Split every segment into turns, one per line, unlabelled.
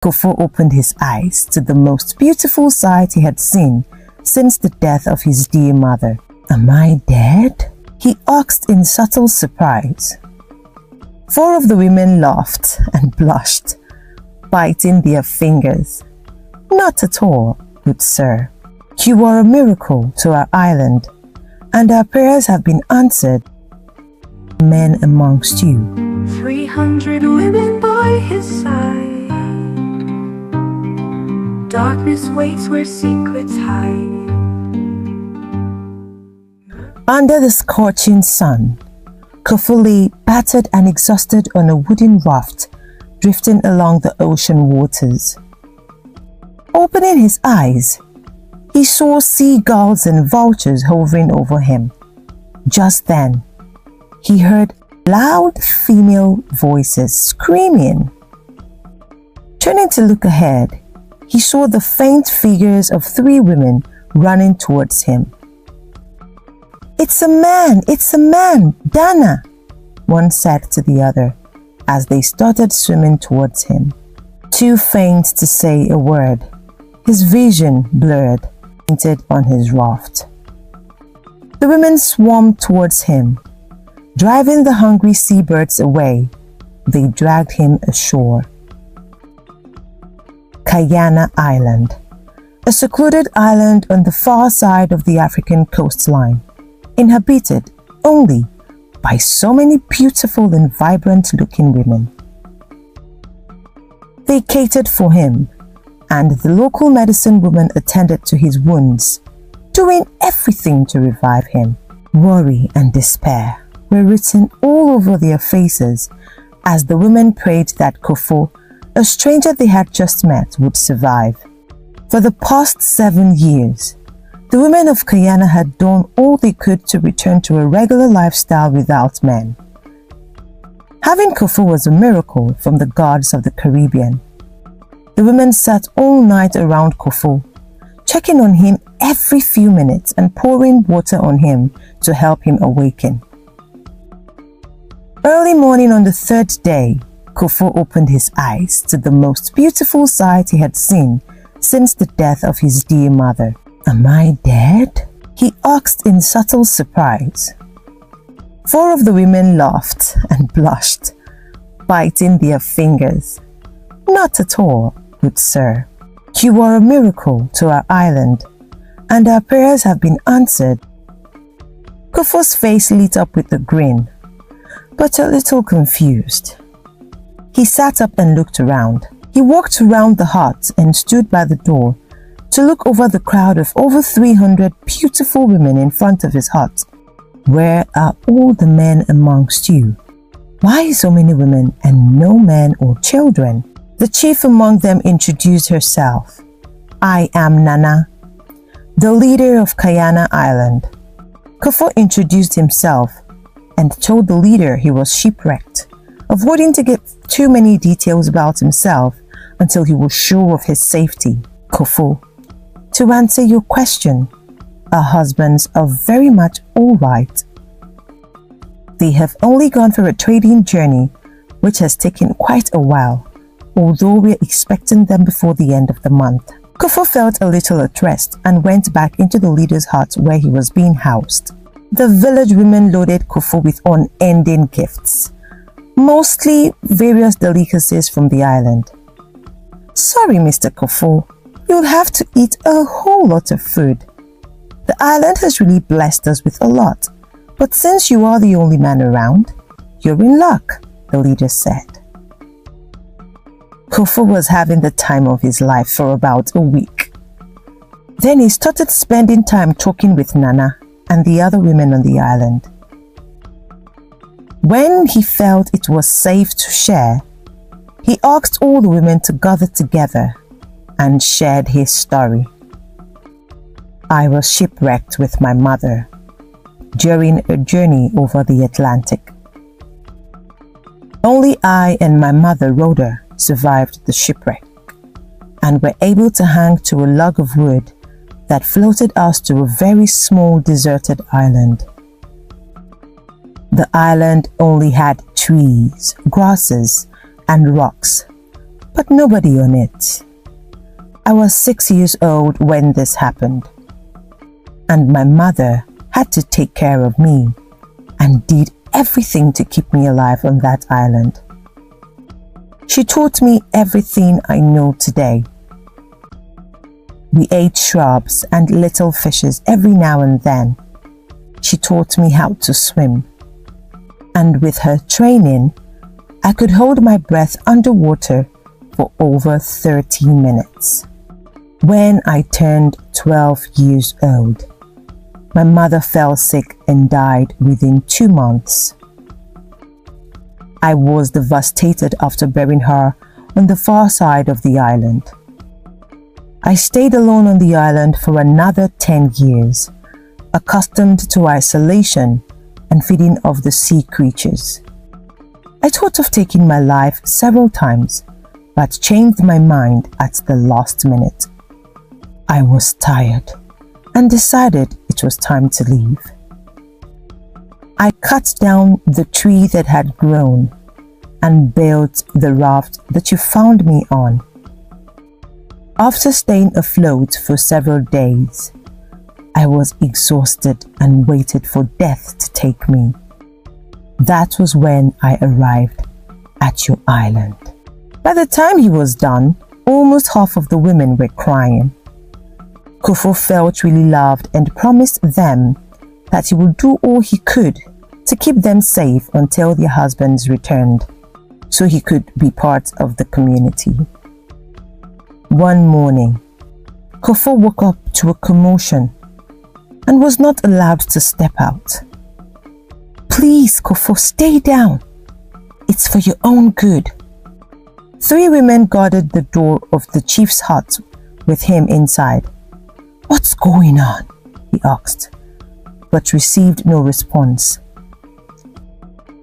Koffi opened his eyes to the most beautiful sight he had seen since the death of his dear mother. "Am I dead?" he asked in subtle surprise. 4 of the women laughed and blushed, biting their fingers. "Not at all, good sir. You are a miracle to our island, and our prayers have been answered. Men amongst you."
300 women by his side. Darkness waits where secrets hide.
Under the scorching sun, Koffi lay battered and exhausted on a wooden raft drifting along the ocean waters. Opening his eyes, he saw seagulls and vultures hovering over him. Just then, he heard loud female voices screaming. Turning to look ahead, he saw the faint figures of 3 women running towards him. It's a man, Dana," one said to the other as they started swimming towards him. Too faint to say a word, his vision blurred, painted on his raft. The women swarmed towards him. Driving the hungry seabirds away, they dragged him ashore. Kayana Island, a secluded island on the far side of the African coastline, inhabited only by so many beautiful and vibrant-looking women. They catered for him, and the local medicine woman attended to his wounds, doing everything to revive him. Worry and despair were written all over their faces as the women prayed that Koffi, a stranger they had just met, would survive. For the past 7 years, the women of Kayana had done all they could to return to a regular lifestyle without men. Having Koffi was a miracle from the gods of the Caribbean. The women sat all night around Koffi, checking on him every few minutes and pouring water on him to help him awaken. Early morning on the 3rd day, Koffi opened his eyes to the most beautiful sight he had seen since the death of his dear mother. "Am I dead?" he asked in subtle surprise. 4 of the women laughed and blushed, biting their fingers. "Not at all, good sir. You are a miracle to our island, and our prayers have been answered." Koffi's face lit up with a grin, but a little confused. He sat up and looked around. He walked around the hut and stood by the door to look over the crowd of over 300 beautiful women in front of his hut. "Where are all the men amongst you? Why so many women and no men or children?" The chief among them introduced herself. "I am Nana, the leader of Kayana Island." Koffi introduced himself and told the leader he was shipwrecked, avoiding to get too many details about himself until he was sure of his safety. "Koffi, to answer your question, our husbands are very much all right. They have only gone for a trading journey, which has taken quite a while, although we're expecting them before the end of the month." Koffi felt a little at rest and went back into the leader's hut where he was being housed. The village women loaded Koffi with unending gifts, mostly various delicacies from the island. "Sorry, Mr. Koffi, you'll have to eat a whole lot of food. The island has really blessed us with a lot, but since you are the only man around, you're in luck," the leader said. Koffi was having the time of his life for about a week. Then he started spending time talking with Nana and the other women on the island. When he felt it was safe to share, he asked all the women to gather together and shared his story. "I was shipwrecked with my mother during a journey over the Atlantic. Only I and my mother, Rhoda, survived the shipwreck and were able to hang to a log of wood that floated us to a very small deserted island. The island only had trees, grasses, and rocks, but nobody on it. I was 6 years old when this happened, and my mother had to take care of me and did everything to keep me alive on that island. She taught me everything I know today. We ate shrubs and little fishes every now and then. She taught me how to swim, and with her training, I could hold my breath underwater for over 30 minutes. When I turned 12 years old, my mother fell sick and died within 2 months. I was devastated after burying her on the far side of the island. I stayed alone on the island for another 10 years, accustomed to isolation and feeding of the sea creatures. I thought of taking my life several times, but changed my mind at the last minute. I was tired and decided it was time to leave. I cut down the tree that had grown and built the raft that you found me on. After staying afloat for several days, I was exhausted and waited for death to take me. That was when I arrived at your island. By the time he was done, almost half of the women were crying. Koffi felt really loved and promised them that he would do all he could to keep them safe until their husbands returned, so he could be part of the community. One morning, Koffi woke up to a commotion and was not allowed to step out. "Please, Koffi, stay down. It's for your own good." 3 women guarded the door of the chief's hut with him inside. "What's going on?" he asked, but received no response.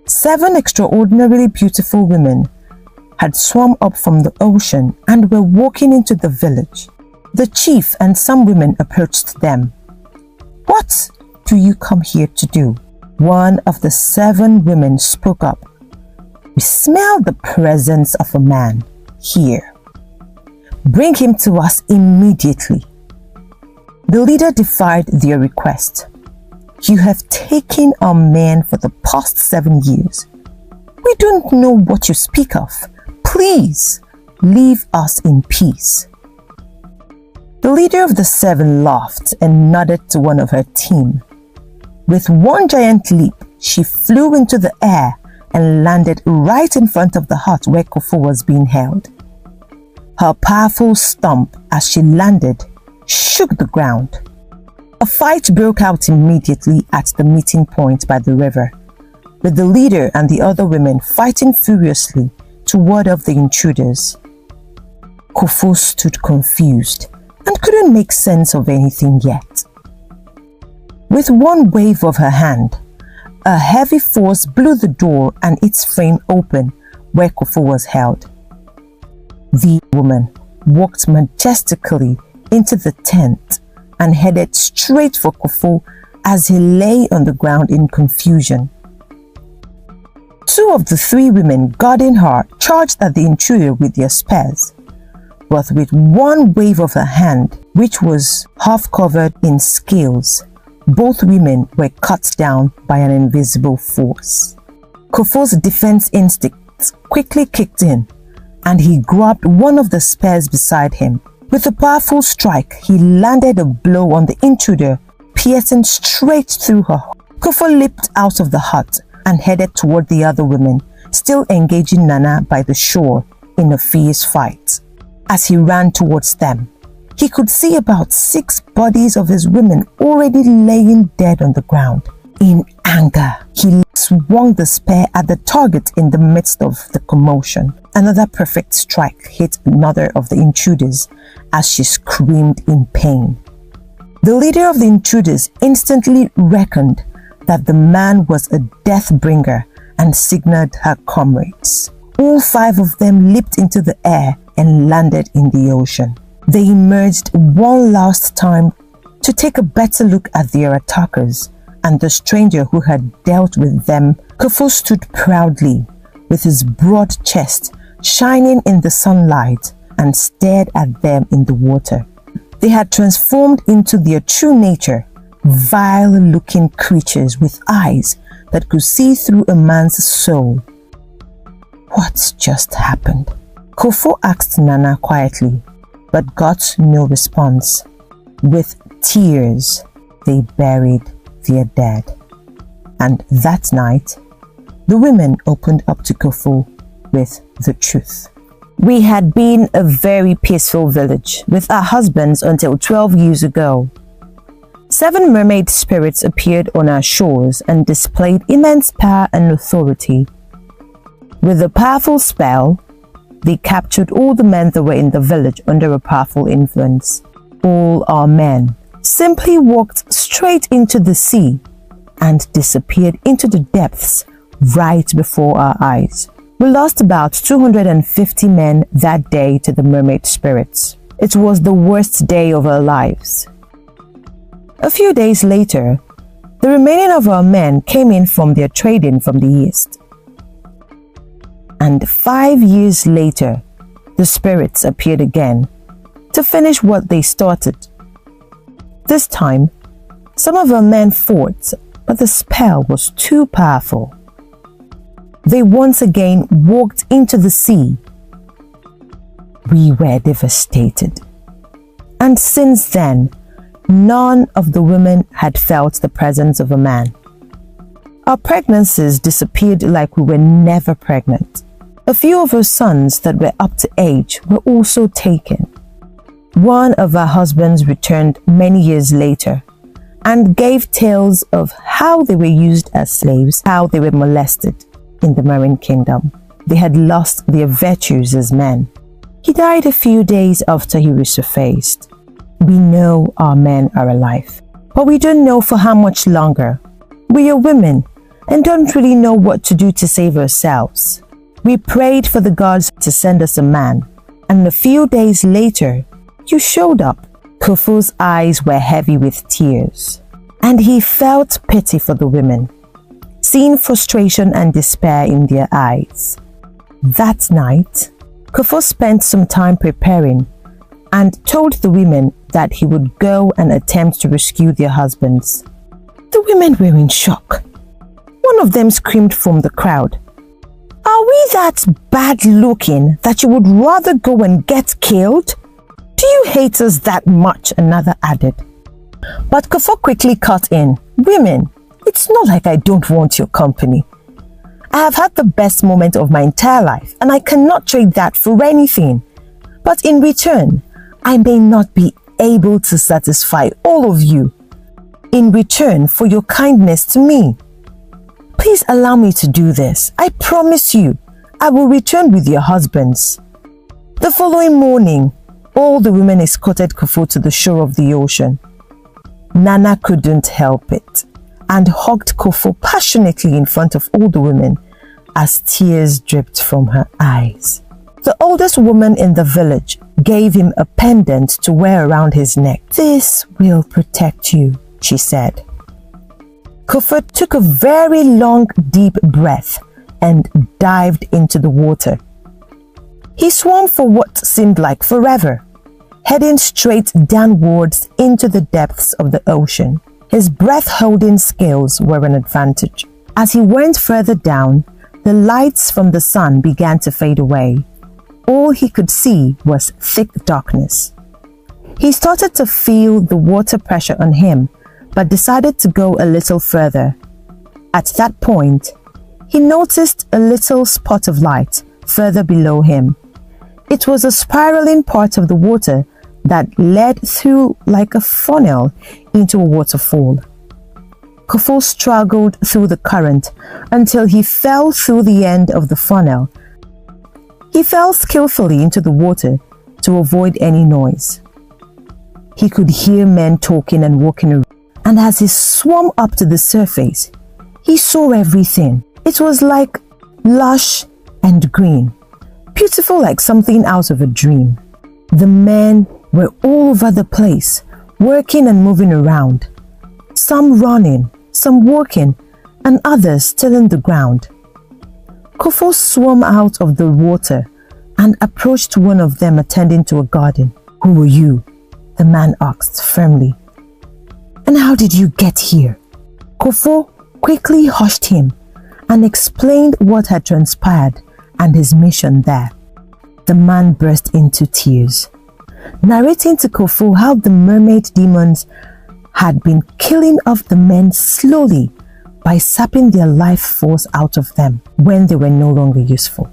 7 extraordinarily beautiful women had swum up from the ocean and were walking into the village. The chief and some women approached them. "What do you come here to do?" One of the 7 women spoke up. "We smell the presence of a man here. Bring him to us immediately." The leader defied their request. "You have taken our men for the past 7 years. We don't know what you speak of. Please, leave us in peace." The leader of the 7 laughed and nodded to one of her team. With one giant leap, she flew into the air and landed right in front of the hut where Koffi was being held. Her powerful stomp as she landed shook the ground. A fight broke out immediately at the meeting point by the river, with the leader and the other women fighting furiously to ward off the intruders. Koffi stood confused and couldn't make sense of anything yet. With one wave of her hand, a heavy force blew the door and its frame open where Koffi was held. The woman walked majestically into the tent and headed straight for Koffi as he lay on the ground in confusion. 2 of the 3 women guarding her charged at the intruder with their spears, but with one wave of her hand, which was half covered in scales, both women were cut down by an invisible force. Koffi's defense instincts quickly kicked in, and he grabbed one of the spears beside him. With a powerful strike, he landed a blow on the intruder, piercing straight through her. Koffi leaped out of the hut and headed toward the other women, still engaging Nana by the shore in a fierce fight. As he ran towards them, he could see about 6 bodies of his women already laying dead on the ground. In anger, he swung the spear at the target in the midst of the commotion. Another perfect strike hit another of the intruders as she screamed in pain. The leader of the intruders instantly reckoned that the man was a death bringer and signaled her comrades. All 5 of them leaped into the air and landed in the ocean. They emerged one last time to take a better look at their attackers and the stranger who had dealt with them. Koffi stood proudly with his broad chest shining in the sunlight, and stared at them in the water. They had transformed into their true nature, vile-looking creatures with eyes that could see through a man's soul. What's just happened? Koffi asked Nana quietly, but got no response. With tears, they buried their dead. And that night, the women opened up to Koffi with the truth. We had been a very peaceful village with our husbands until 12 years ago. 7 mermaid spirits appeared on our shores and displayed immense power and authority. With a powerful spell, they captured all the men that were in the village under a powerful influence. All our men simply walked straight into the sea and disappeared into the depths right before our eyes. We lost about 250 men that day to the mermaid spirits. It was the worst day of our lives. A few days later, the remaining of our men came in from their trading from the east. And 5 years later, the spirits appeared again to finish what they started. This time, some of our men fought, but the spell was too powerful. They once again walked into the sea. We were devastated. And since then, none of the women had felt the presence of a man. Our pregnancies disappeared like we were never pregnant. A few of our sons that were up to age were also taken. One of our husbands returned many years later and gave tales of how they were used as slaves, how they were molested in the Marine Kingdom. They had lost their virtues as men. He died a few days after he resurfaced. We know our men are alive, but we don't know for how much longer. We are women and don't really know what to do to save ourselves. We prayed for the gods to send us a man, and a few days later, you showed up. Koffi's eyes were heavy with tears, and he felt pity for the women, seeing frustration and despair in their eyes. That night, Koffi spent some time preparing and told the women that he would go and attempt to rescue their husbands. The women were in shock. One of them screamed from the crowd, "Are we that bad looking that you would rather go and get killed? Do you hate us that much?" Another added. But Koffi quickly cut in, "Women, it's not like I don't want your company. I have had the best moment of my entire life and I cannot trade that for anything. But in return, I may not be able to satisfy all of you. In return for your kindness to me, please allow me to do this. I promise you, I will return with your husbands." The following morning, all the women escorted Koffi to the shore of the ocean. Nana couldn't help it and hugged Koffi passionately in front of all the women as tears dripped from her eyes. The oldest woman in the village gave him a pendant to wear around his neck. "This will protect you," she said. Koffi took a very long, deep breath and dived into the water. He swam for what seemed like forever, heading straight downwards into the depths of the ocean. His breath-holding skills were an advantage. As he went further down, the lights from the sun began to fade away. All he could see was thick darkness. He started to feel the water pressure on him, but decided to go a little further. At that point, he noticed a little spot of light further below him. It was a spiraling part of the water that led through like a funnel into a waterfall. Koffi struggled through the current until he fell through the end of the funnel. He fell skillfully into the water to avoid any noise. He could hear men talking and walking around, and as he swam up to the surface, he saw everything. It was like lush and green, beautiful like something out of a dream. The men were all over the place, working and moving around, some running, some walking, and others tilling the ground. Koffi swam out of the water and approached one of them attending to a garden. "Who are you?" the man asked firmly. "And how did you get here?" Koffi quickly hushed him and explained what had transpired and his mission there. The man burst into tears, narrating to Koffi how the mermaid demons had been killing off the men slowly by sapping their life force out of them when they were no longer useful.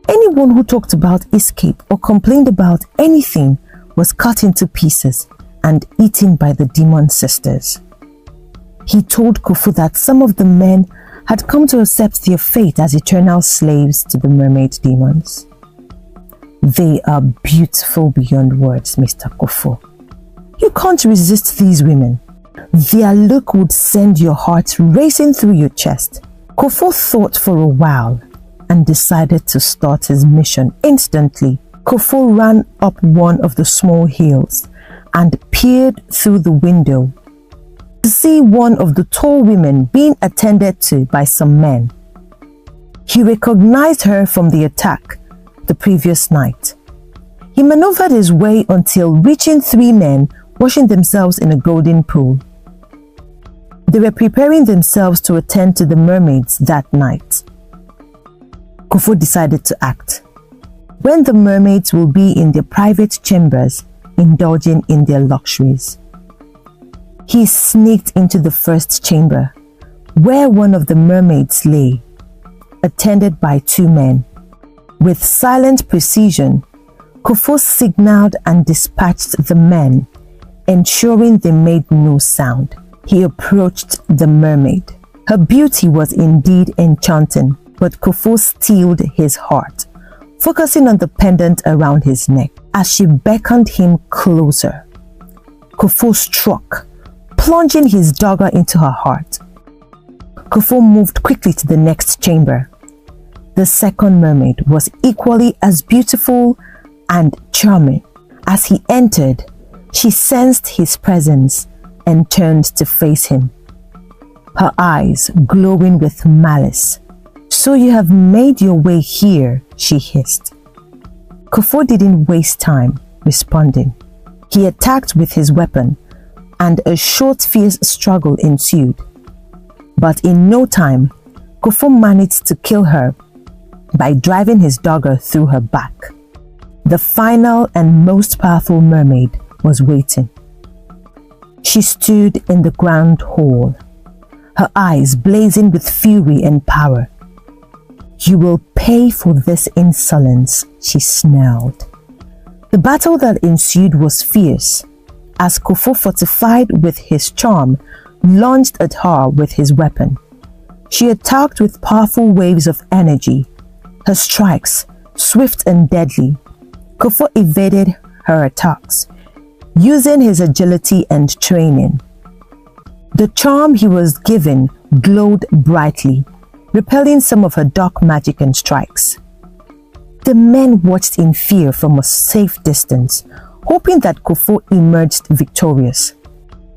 Anyone who talked about escape or complained about anything was cut into pieces and eaten by the demon sisters. He told Koffi that some of the men had come to accept their fate as eternal slaves to the mermaid demons. "They are beautiful beyond words, Mr. Koffi. You can't resist these women. Their look would send your heart racing through your chest." Koffi thought for a while and decided to start his mission instantly. Koffi ran up one of the small hills and peered through the window to see one of the tall women being attended to by some men. He recognized her from the attack the previous night. He maneuvered his way until reaching 3 men washing themselves in a golden pool. They were preparing themselves to attend to the mermaids that night. Koffi decided to act. When the mermaids will be in their private chambers, indulging in their luxuries. He sneaked into the first chamber, where one of the mermaids lay, attended by 2 men. With silent precision, Koffi signaled and dispatched the men, ensuring they made no sound. He approached the mermaid. Her beauty was indeed enchanting, but Koffi steeled his heart, focusing on the pendant around his neck. As she beckoned him closer, Koffi struck, plunging his dagger into her heart. Koffi moved quickly to the next chamber. The second mermaid was equally as beautiful and charming. As he entered, she sensed his presence and turned to face him, her eyes glowing with malice. "So you have made your way here," she hissed. Koffi didn't waste time responding. He attacked with his weapon, and a short, fierce struggle ensued. But in no time, Koffi managed to kill her by driving his dagger through her back. The final and most powerful mermaid was waiting. She stood in the grand hall, her eyes blazing with fury and power. "You will pay for this insolence," she snarled. The battle that ensued was fierce, as Koffi, fortified with his charm, lunged at her with his weapon. She attacked with powerful waves of energy, her strikes swift and deadly. Koffi evaded her attacks, using his agility and training. The charm he was given glowed brightly, repelling some of her dark magic and strikes. The men watched in fear from a safe distance, hoping that Koffi emerged victorious.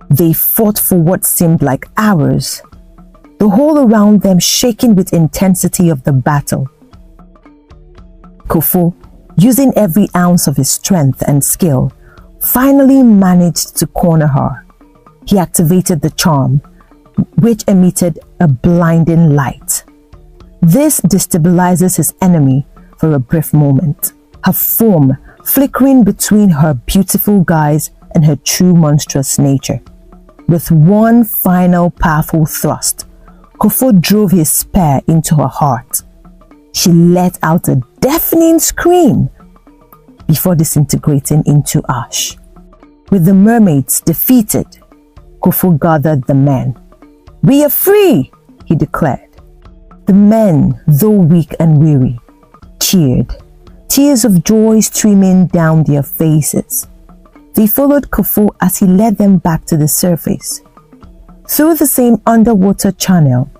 They fought for what seemed like hours, the hall around them shaking with intensity of the battle. Koffi, using every ounce of his strength and skill, finally managed to corner her. He activated the charm, which emitted a blinding light. This destabilizes his enemy for a brief moment, her form flickering between her beautiful guise and her true monstrous nature. With one final powerful thrust, Koffi drove his spear into her heart. She let out a deafening scream before disintegrating into ash. With the mermaids defeated, Koffi gathered the men. "We are free," he declared. The men, though weak and weary, cheered, tears of joy streaming down their faces. They followed Koffi as he led them back to the surface. Through the same underwater channel,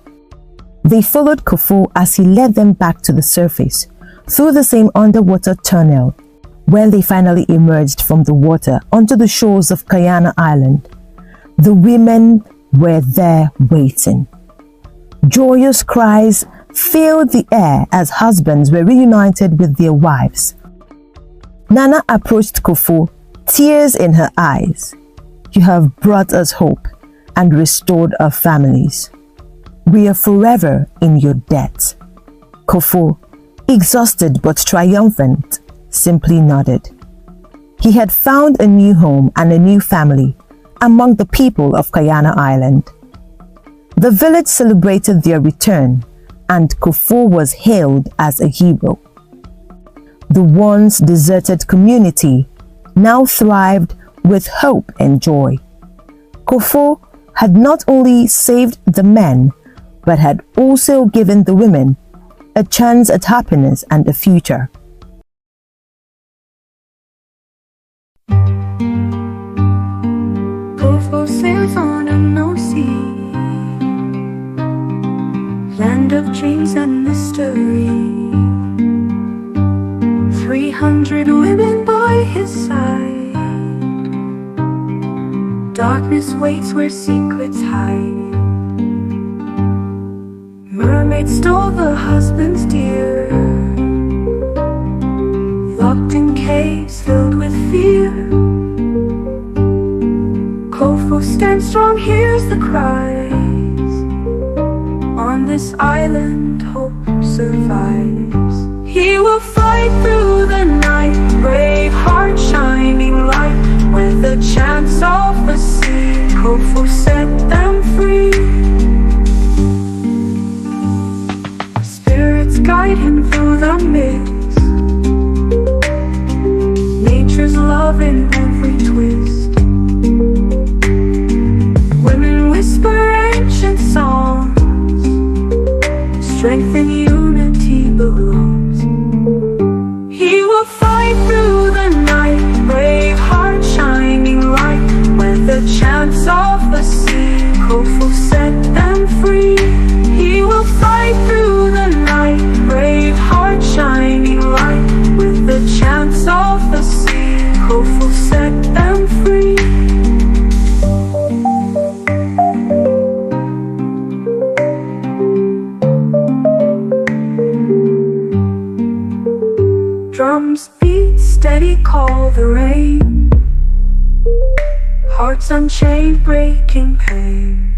where they finally emerged from the water onto the shores of Kayana Island. The women were there waiting. Joyous cries filled the air as husbands were reunited with their wives. Nana approached Koffi, tears in her eyes. "You have brought us hope and restored our families. We are forever in your debt." Koffi, exhausted but triumphant, simply nodded. He had found a new home and a new family among the people of Kayana Island. The village celebrated their return, and Koffi was hailed as a hero. The once deserted community now thrived with hope and joy. Koffi had not only saved the men, but had also given the women a chance at happiness and a future.
Koffi sails on a no sea, land of dreams and mystery. 300 women by his side. Darkness waits where secrets hide. Mermaids stole the husbands dear, locked in caves filled with fear. Koffi stands strong, hears the cries. On this island hope survives. He will fight through the night, brave heart shining light. With a chance of a sea, Koffi set them free. Spirits guide him through the mist, nature's love in every twist. Women whisper ancient songs, strength and unity belongs. He will fight through the night, brave heart shining light. With a chance of a sea, Koffi set them free. He will fight through the night, brave heart shining light. With a chance of a sea, Koffi set them free. Drums beat steady, call the rain. Hearts unchained, breaking pain.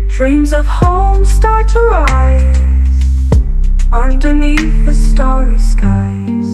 Dreams of home start to rise underneath the starry skies.